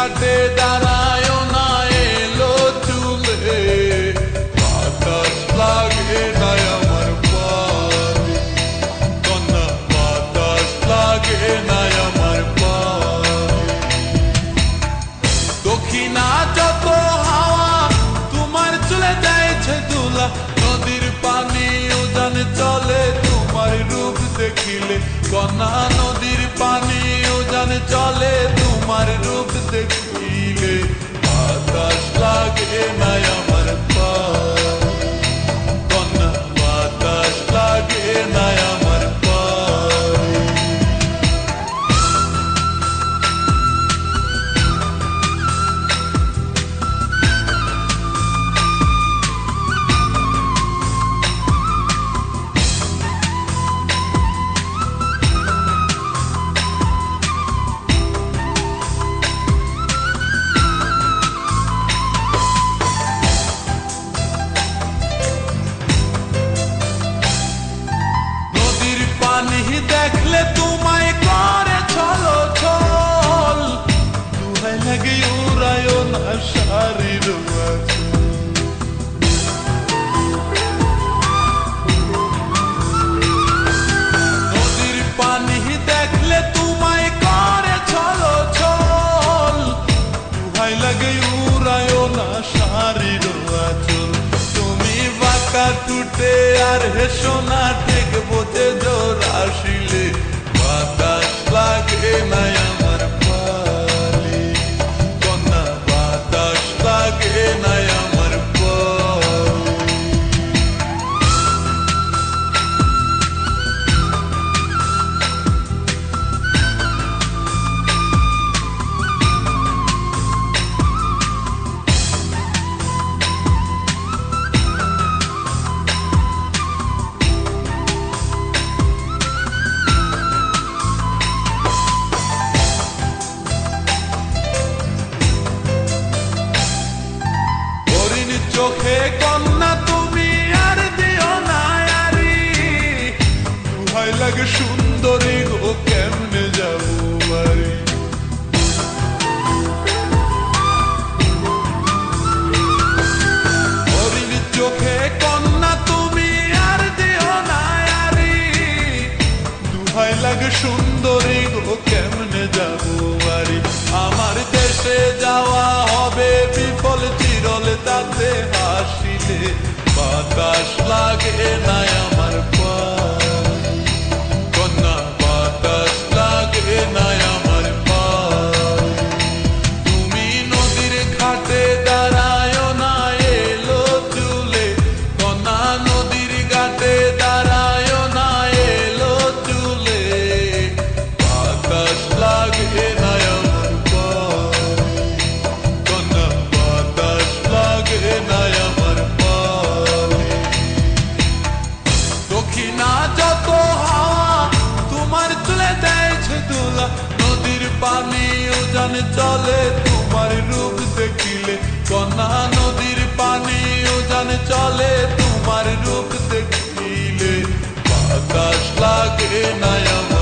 ঘাটে দাঁড়ায় না এলো চুলে, বাতাস লাগে না আমার পায়ে, কন্যা বাতাস লাগে না আমার পায়ে। দক্ষিণা যত হাওয়া তোমার চলে যাইছে দুলা, নদীর পানি উজান চলে তোমার রূপ দেখিলে, কন্যা নদীর পানি উজান চলে তোমার রূপ দেখিলে, বাতাস লাগে না আমার পায়ে, কন্যা বাতাস লাগে না আমার পায়ে। দেখলে তোমায় করে ছলো ছল, দুহাই লাগে উড়ায় না শাড়ির নদীর পানি দেখলে তোমায় করে ছলো ছল, দুহাই লাগে উড়ায় না শাড়ির আঁচল। তুমি বাঁকা টুটে আর হেসো না দেখবো যে জোর আসিলে, বাতাস লাগে না আমার পায়ে, কন্যা বাতাস লাগে না আমার পায়ে। চোখে কন্যা তুমি আর দিও না আরি, দুহাই লাগে সুন্দরী গো কেমনে যাবো বাড়ি। হরিণ চোখে কন্যা তুমি আর দিও না আরি, দুহাই লাগে সুন্দরী গো কেমনে যাবো বাড়ি। আমার দেশে যাওয়া হবে বিফল চিরল তাতে হাসিলে, বাতাস লাগে না আমার পায়ে, কন্যা বাতাস লাগে না আমার পায়ে। তুমি নদীর ঘাটে দাঁড়ায় না এলো চুলে, কন্যা নদীর ঘাটে দাঁড়ায় না এলো চুলে, বাতাস লাগে না আমার পায়ে, কন্যা বাতাস লাগে না আমার পায়ে। দক্ষিণা যত হাওয়া তোমার চলে যাইছে দুলা, নদীর পানি উজান চলে তোমার রূপ দেখিলে, কন্যা নদীর পানি উজান চলে তোমার রূপ দেখিলে, বাতাস লাগে না আমার